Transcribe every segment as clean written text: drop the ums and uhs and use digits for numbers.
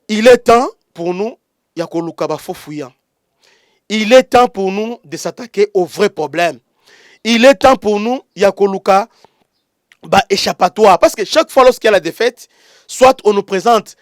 Il est temps pour nous, Yakoluka Bafofouya. Il est temps pour nous de s'attaquer aux vrais problèmes. Il est temps pour nous, Yakoluka, échappatoire. Parce que chaque fois lorsqu'il y a la défaite, soit on nous présente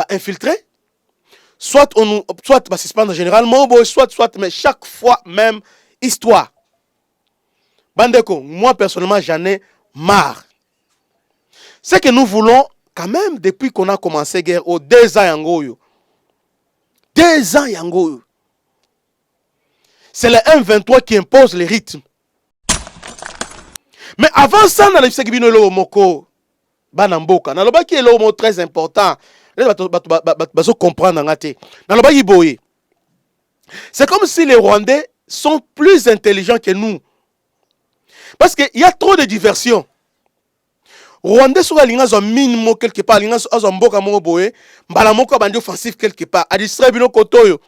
infiltré, soit on nous, soit suspendre généralement, soit, mais chaque fois même histoire. Bandeko, moi personnellement, j'en ai marre. Ce que nous voulons, quand même, depuis qu'on a commencé guerre, 2 ans yangoyo. 2 ans yangoyo. C'est le M23 qui impose les rythmes. Mais avant ça, dans le moko, banamboka, dans le qui est le mot très important, comprendre. C'est comme si les Rwandais sont plus intelligents que nous. Parce qu'il y a trop de diversion. Rwandais sont à mine quelque part, linga sont mboka mo boye, mbala moko bandi offensif quelque part, a distraire bino kotoyo.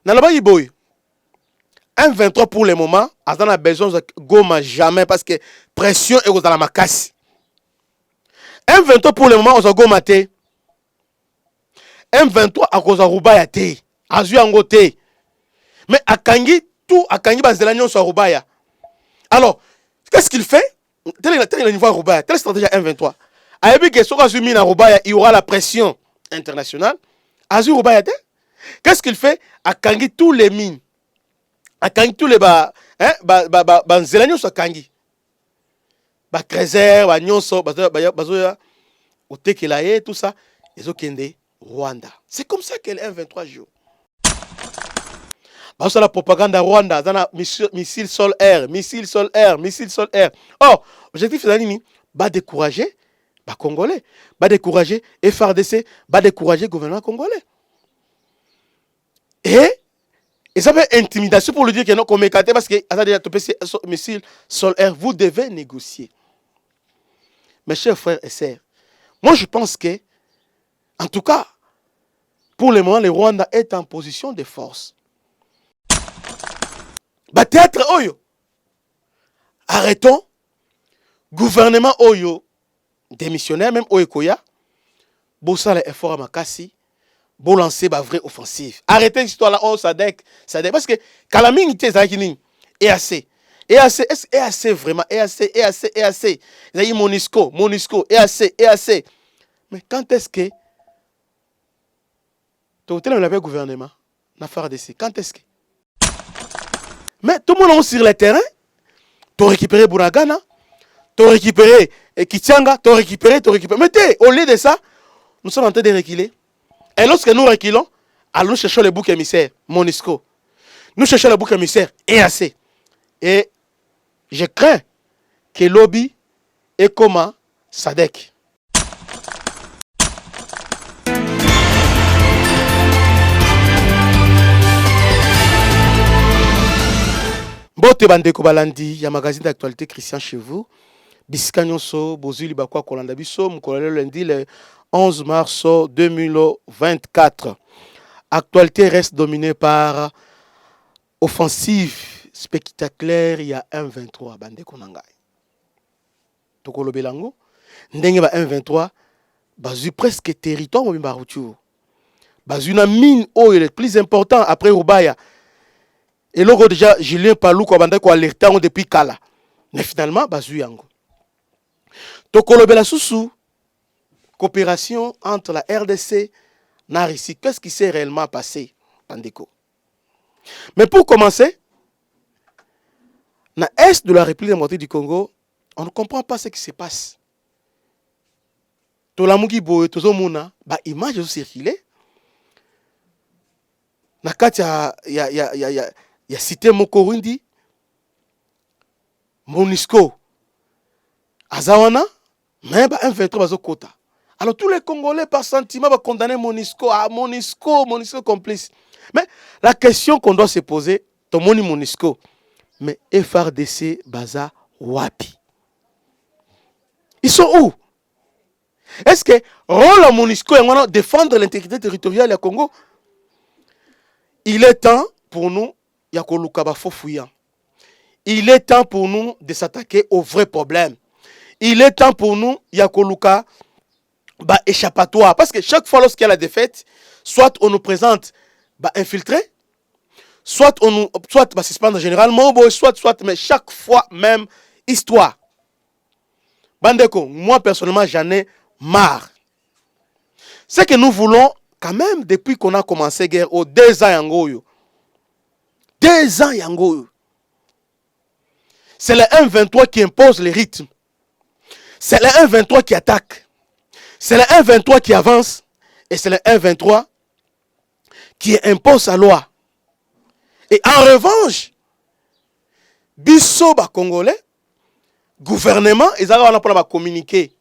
Nalaba yiboy. M23 pour le moment, on a besoin de Goma jamais parce que pression est dans la macasse. M23 pour le moment, on a Goma te. M23 à cause de Rubaya te. Azu yango te. Mais à Kangi, tout à Kangi Bazelanion sur Rubaya. Alors, qu'est-ce qu'il fait? Tel est le niveau à Rubaya. Telle stratégie à M23. A Ebi que sur Azumi na Rubaya, il y aura la pression internationale. Azu Rubaya te. Qu'est-ce qu'il fait? À Kangi tous les mines. A Kangi tous les Zelanion sur Kangi. Krezer, Nyonso, Bazoya, Otekelaye, tout ça. Ils ont kende Rwanda. C'est comme ça que le M23 joue. Parce que la propagande à Rwanda, dans la missile sol-air, missile sol-air, missile sol-air. Oh, objectif c'est d'animi, décourager les Congolais, décourager FRDC, décourager le gouvernement congolais. Et ça fait intimidation pour lui dire que non, qu'on m'écarte parce que ça déjà topé ces missiles sol-air, vous devez négocier. Mes chers frères et sœurs, moi je pense que, en tout cas, pour le moment, le Rwanda est en position de force. Théâtre Oyo. Arrêtons. Gouvernement Oyo, démissionnaire, même Oyekoya, bossa l'effort à Makassi, pour lancer ma vraie offensive. Arrêtez l'histoire là, oh, Sadek. Parce que Kalaming était Zakini, EAC. EAC vraiment, EAC. Ils ont dit Monisco, EAC. Mais quand est-ce que tu as le gouvernement, na FARDC, quand est-ce que mais tout le monde est sur le terrain. Tu as récupéré Bunagana, tu as récupéré Kichanga, tu as récupéré. Mais au lieu de ça, nous sommes en train de reculer. Et lorsque nous reculons, allons chercher le bouc émissaire, Monisco. Nous cherchons le bouc émissaire, EAC. Et je crains que lobby est comme Sadek. Bote bandeko balandi ya magazine d'actualité Christian chez vous. Bisika nyonso bozuli bakwa kolanda biso mkolelo lundi le 11 mars 2024. Actualité reste dominée par offensive spectaculaire il y a M23 bandeko nangai. Tokolo belango ndenge ba M23 bazu presque territoire mobimba rutu. Bazu na mine oyo le plus important après Rubaya. Et là, déjà, Julien Palou, qui a alerté depuis Kala. Mais finalement, bazu yango. Tokolo bela sousou, coopération entre la RDC et la Russie. Qu'est-ce qui s'est réellement passé, Pandeko? Mais pour commencer, dans l'Est de la République démocratique du Congo, on ne comprend pas ce qui se passe. Tolamugi boye, tozomuna, image ont circulé. Nakati il y a cité Mokorundi, Monisco, Azawana, mais M23 bazo kota. Alors tous les Congolais par sentiment vont condamner Monisco, Monisco complice. Mais la question qu'on doit se poser, ton moni Monisco, mais FRDC baza wapi? Ils sont où? Est-ce que rôle à Monisco est défendre l'intégrité territoriale du Congo? Il est temps pour nous il est temps pour nous de s'attaquer aux vrais problèmes. Il est temps pour nous, Yakoluka, bah, échappatoire. Parce que chaque fois lorsqu'il y a la défaite, soit on nous présente bah, infiltré, soit on nous, soit bah, suspendre généralement, soit, mais chaque fois même histoire. Bandeko, moi personnellement j'en ai marre. C'est que nous voulons quand même depuis qu'on a commencé guerre au 2 ans yangoyo. 2 ans yangoyo. C'est le M23 qui impose les rythmes. C'est le M23 qui attaque. C'est le M23 qui avance. Et c'est le M23 qui impose sa loi. Et en revanche, biso ba Congolais, gouvernement, ils ont communiqué.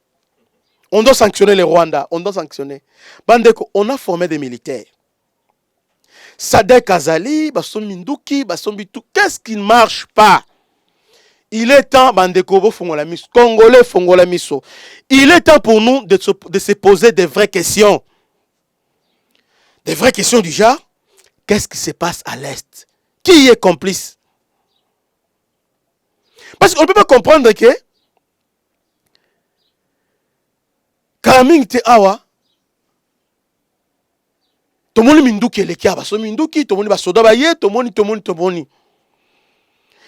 On doit sanctionner les Rwandais. On doit sanctionner. Bandeko, on a formé des militaires. Sadek Azali, Basson Minduki, Basson Bitou. Qu'est-ce qui ne marche pas? Il est temps, Bandeko, Fongola Miso, Congolais, Fongola Miso. Il est temps pour nous de se poser des vraies questions. Des vraies questions du genre, qu'est-ce qui se passe à l'Est? Qui est complice? Parce qu'on ne peut pas comprendre que Kalaming te awa, tomoni Minduki elekia, baso Minduki, tomoni basoda baye, tomoni.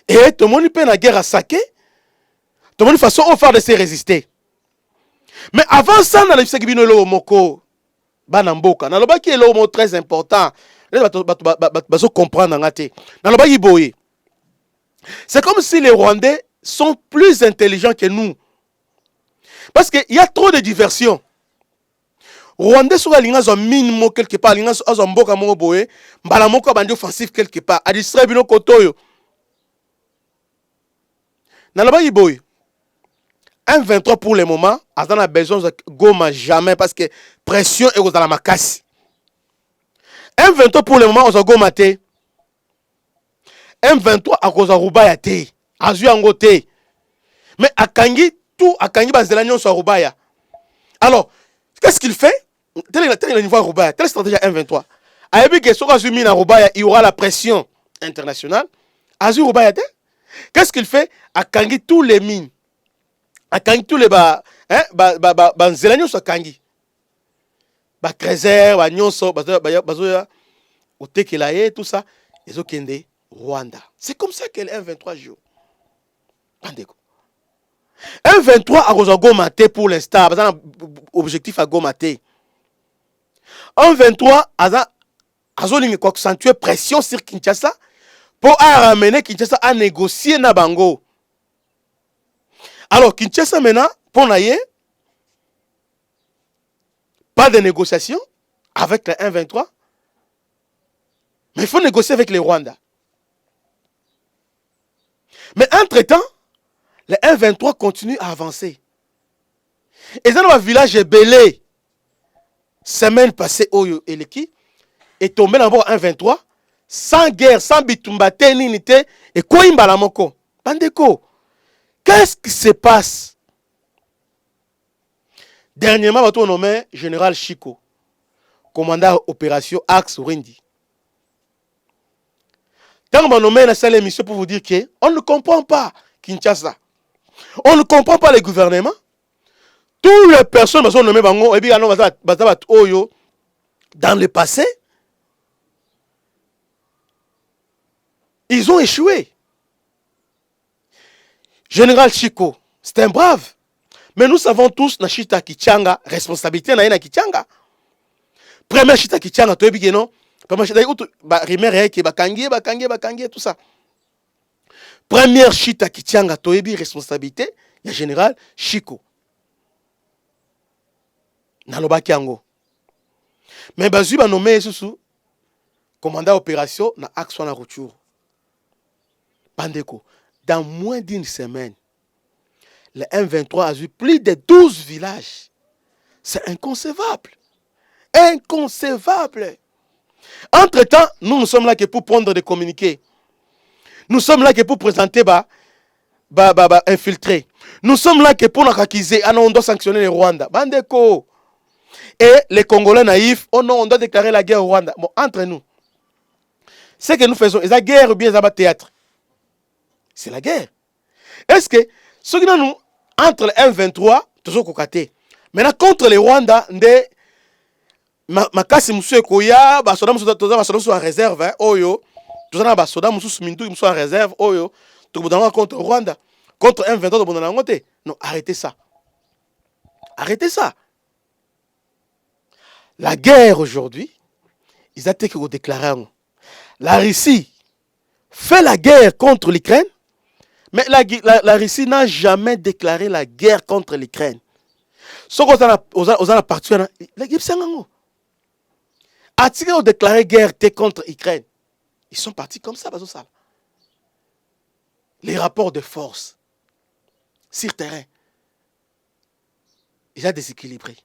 Et tomoni pe na guerre à saké, tomoni façon au faire de se résister. Mais avant ça, dans le Sekibino lo moko, banamboka, na loba qui est le mot très important. Baso comprendre ngate. Na loba ki boye. C'est comme si les Rwandais sont plus intelligents que nous. Parce qu'il y a trop de diversion. Rwandais sont à mine quelque part, linga sont mboka mo boye, mbala moko bandi offensif quelque part, a distraire bino kotoyo. Naloba Iboy, 1,23 pour le moment, on a besoin de Goma jamais parce que pression est dans la macasse. 1,23 pour le moment, on a Goma te. 1,23 à cause de Rubaya te. Azu Angote. Mais à Kangi, tout à Kangi Bazelanion sur Rubaya. Alors, qu'est-ce qu'il fait? Tel est le niveau Rubaya. Telle stratégie à 1,23. A Ebi que sur Azumi na Rubaya, il y aura la pression internationale. Azu Rubaya te. Qu'est-ce qu'il fait? À Kangi tous les mines. À Kangi tous les Zelanion sur Kangi. Ba Krezer, ba Nyonso, Bazoya, Otekelaye, tout ça. Les Okende, Rwanda. C'est comme ça qu'elle est 23 jours. Bandeko. 1,23 à Goma pour l'instant. Objectif à Goma. 1,23 à accentuer pression sur Kinshasa pour ramener Kinshasa à négocier na bango. Alors Kinshasa maintenant, pour naïe, pas de négociation avec le 1,23, mais il faut négocier avec les Rwandais. Mais entre-temps, le 1,23 continue à avancer. Et dans le village belé, semaine passée, Oyo Eleki, est tombé dans le 1,23, sans guerre, sans bitumba, téninité, et quoi imbalamoko. Bandeko, qu'est-ce qui se passe? Dernièrement, on a nommé Général Chico, commandant opération Axe Rindi. Quand on a nommé la salle émission pour vous dire qu'on ne comprend pas Kinshasa. On ne comprend pas les gouvernements. Toutes les personnes qui sont nommées dans le passé, ils ont échoué. Général Chico, c'est un brave. Mais nous savons tous, na Chita Kichanga, responsabilité na Kichanga. Première Chita Kichanga, tu es non? Première Chita Kichanga, tout ça. Première Chita Kichanga, tu es responsabilité, il y a Général Chico. Naloba Kiango. Mais Bazu va nommer sous commandant opération na axe na retour. Bandeko, dans moins d'une semaine, le M23 a eu plus de 12 villages. C'est inconcevable. Inconcevable. Entre-temps, nous sommes là que pour prendre des communiqués. Nous sommes là que pour présenter infiltrés. Nous sommes là que pour nous accuser. Ah non, on doit sanctionner les Rwandais. Bandeko. Et les Congolais naïfs, oh non, on doit déclarer la guerre au Rwanda. Bon, entre nous, ce que nous faisons, c'est la guerre ou bien c'est le théâtre? C'est la guerre. Est-ce que, ce que nous, entre le M23, toujours cocaté, Maintenant, contre les Rwandais, makasi musu ekoya basoda musu toza basoda musu en réserve oyo toza na basoda musu mintu musu en réserve oyo tokobodana contre Rwanda contre M23 tokobodana yango te. Non, arrêtez ça. Arrêtez ça. La guerre aujourd'hui, ils attaquent que vous déclarez. La Russie fait la guerre contre l'Ukraine, mais la Russie n'a jamais déclaré la guerre contre l'Ukraine. Ce qu'on a parti, Attiqué ont déclaré guerre contre l'Ukraine. Ils sont partis comme ça, ça. Les rapports de force sur terrain, ils ont déséquilibré.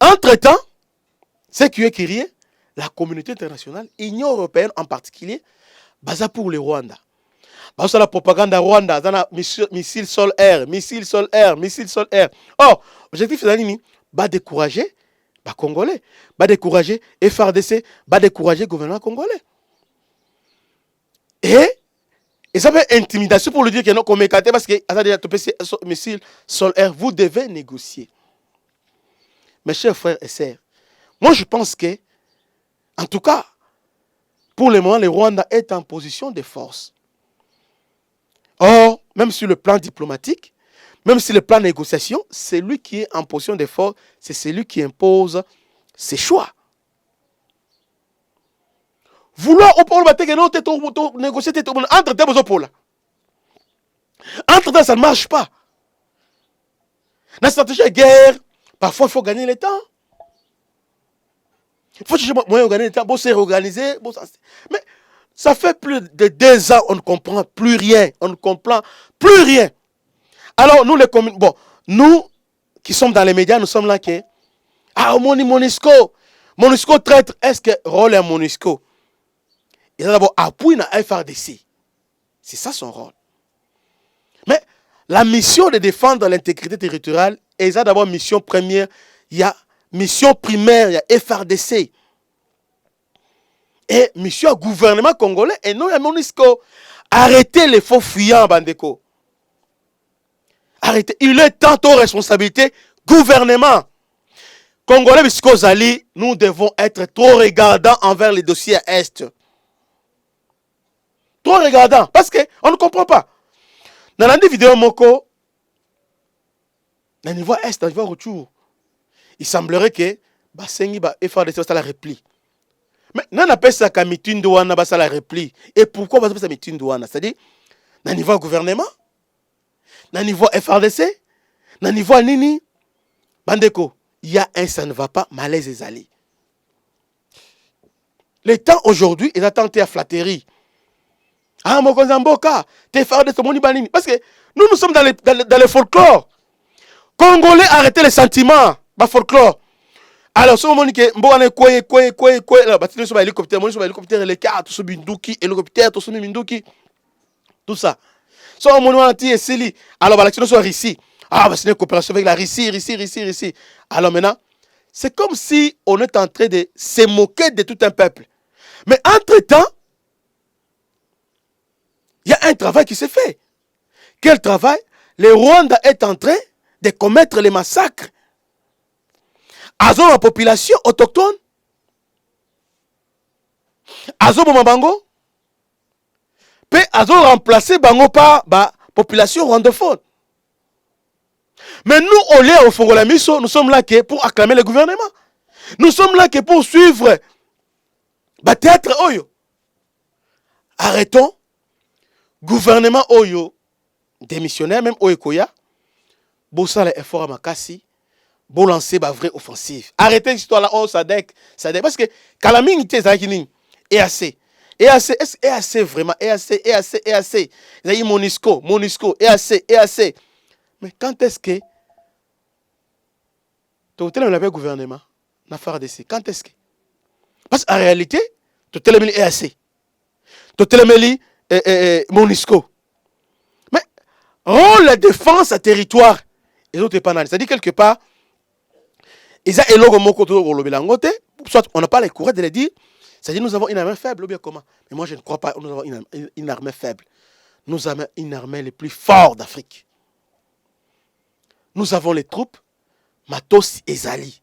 Entre-temps, ce qui est crié, la communauté internationale, l'Union européenne en particulier, basa pour le Rwanda. Parce que la propagande à Rwanda, dans la missile sol-air, missile sol-air, missile sol-air. Or, l'objectif c'est de décourager les Congolais, de décourager FRDC, de décourager le gouvernement congolais. Et ça fait intimidation pour le dire que non, comme écarté parce que ce missile sol-air, vous devez négocier. Mes chers frères et sœurs, moi je pense que, en tout cas, pour le moment, le Rwanda est en position de force. Or, même sur le plan diplomatique, même sur le plan de négociation, c'est lui qui est en position de force, c'est celui qui impose ses choix. Vouloir négocier entre-temps, ça ne marche pas. La stratégie de guerre, parfois il faut gagner le temps. Il faut chercher moyen de gagner le temps, pour se réorganiser. Mais ça fait plus de 2 ans, on ne comprend plus rien. On ne comprend plus rien. Alors, nous, nous qui sommes dans les médias, nous sommes là que. Ah, Monusco traître. Est-ce que rôle est Monusco? Il a d'abord appuyé dans FRDC. C'est ça son rôle. Mais la mission de défendre l'intégrité territoriale, il y a d'abord mission première, il y a mission primaire, il y a FRDC. Et mission gouvernement congolais, et non, il y a Monusco. Arrêtez les faux fuyants, Bandeko. Arrêtez. Il est tant aux responsabilités gouvernement. Congolais, Zali, nous devons être trop regardants envers les dossiers à Est. Trop regardants. Parce qu'on ne comprend pas. Dans la vidéo Moko, dans le niveau Est, dans le niveau retour, il semblerait que Basengi va faire la repli. Mais non, on appelle ça comme mitin douana, ça la repli. Et pourquoi on appelle ça mitin douana? C'est-à-dire, dans le niveau gouvernement, dans le niveau FRDC, dans le niveau Nini, Bandeko, il y a un ça ne va pas, malaise et zali. Le temps aujourd'hui, il a tenté à flatterie. Ah, mon Kozamboka, t'es frère de ce monde banini. Parce que nous sommes dans le folklore. Congolais, arrêtez les sentiments. Bah, folklore. Alors, ce moment que Mbouane quoi, là, bah, tu es hélicoptère, les cartes, tout ce binduki, hélicoptère, tout ce binduki. Tout ça. Ce moment anti et Sili. Alors, bah, l'action soit ici. Ah, bah, c'est une coopération avec la Russie. Alors maintenant, c'est comme si on est en train de se moquer de tout un peuple. Mais entre-temps, il y a un travail qui s'est fait. Quel travail? Le Rwanda est en train de commettre les massacres. Azo la population autochtone. Azo Bango. Puis Azo remplacer Bango par la population rwandophone. Mais nous, au lieu au Fongola Miso, nous sommes là pour acclamer le gouvernement. Nous sommes là pour suivre le théâtre Oyo. Arrêtons. Gouvernement Oyo, démissionnaire, même Oyekoya, bossa l'effort à Makassi, pour lancer la vraie offensive. Arrêtez l'histoire là, Sadek. Parce que Kalaming était Zakinin, EAC. EAC vraiment, EAC. Ils ont dit Monusco, EAC. Mais quand est-ce que tu as le gouvernement n'a pas FARDC? Quand est-ce que? Parce qu'en réalité, tu as le EAC. Tu as le Monusco. Mais rôle la défense à territoire et d'autres pas. C'est-à-dire quelque part, ils ont éloigné mon côté soit on n'a pas le courage de le dire. C'est-à-dire nous avons une armée faible ou bien comment? Mais moi je ne crois pas que nous avons une armée faible. Nous avons une armée les plus forte d'Afrique. Nous avons les troupes matos ezali.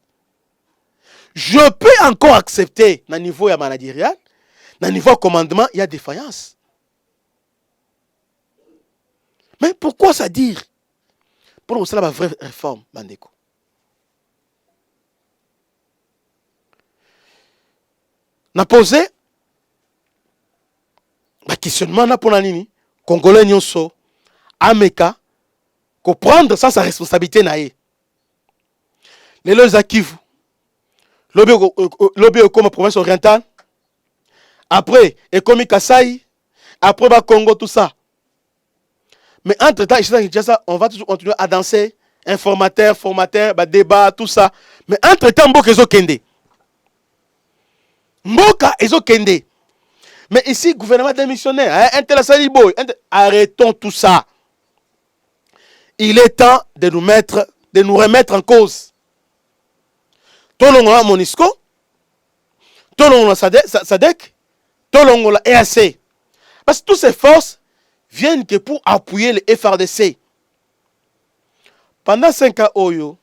Je peux encore accepter na niveau ya managérial, na niveau commandement, il y a défaillance. Mais pourquoi ça dire? Pour ça la vraie réforme, Bandeko. Na posé ma questionnement na pour nini Congolais nyonso ameka ko prendre ça sa responsabilité na ye. Lelo zakivu. Lobby comme province orientale. Après ekomi Kasai, après ba Congo tout ça. Mais entre-temps, on va toujours continuer à danser, informateur, formateur, débat, tout ça. Mais entre-temps, Mboka ezo kende. Mboka ezo kende. Mais ici, gouvernement démissionnaire, arrêtons tout ça. Il est temps de nous remettre en cause. Tolongola Monisco, Tolongola Sadek, Tolongola EAC. Parce que toutes ces forces viennent que pour appuyer le FRDC. Pendant 5 ans, Oyo,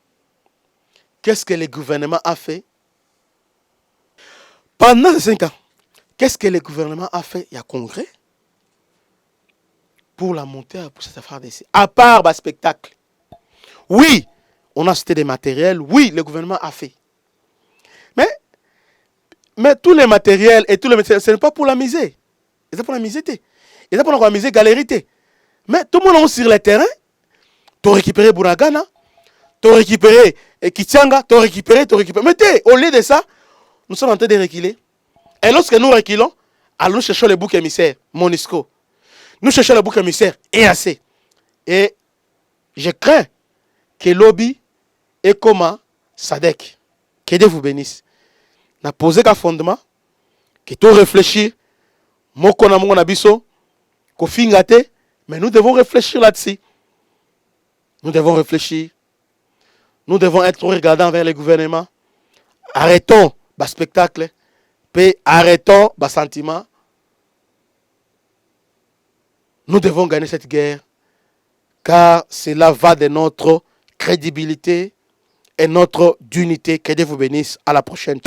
qu'est-ce que le gouvernement a fait? Pendant 5 ans, qu'est-ce que le gouvernement a fait? Il y a congrès pour la montée pour cette FRDC. À part le spectacle. Oui, on a acheté des matériels. Oui, le gouvernement a fait. Mais tous les matériels et tous les matériels, ce n'est pas pour la misée. C'est pour la misée. C'est pour la misée galerie. Mais tout le monde est sur le terrain. Tu as récupéré Bunagana, tu as récupéré Kichanga, tu as récupéré. Mais au lieu de ça, nous sommes en train de reculer. Et lorsque nous reculons, allons chercher le bouc émissaire, Monisco. Nous cherchons le bouc émissaire, EAC. Et je crains que lobby et comme Sadek, que Dieu vous bénisse. Na posé un fondement, que tu réfléchir, moko na mongo na biso, ko fingate, mais nous devons réfléchir là-dessus. Nous devons réfléchir. Nous devons être regardants vers le gouvernement. Arrêtons le spectacle. Puis arrêtons le sentiment. Nous devons gagner cette guerre. Car cela va de notre crédibilité et notre dignité. Que Dieu vous bénisse. À la prochaine.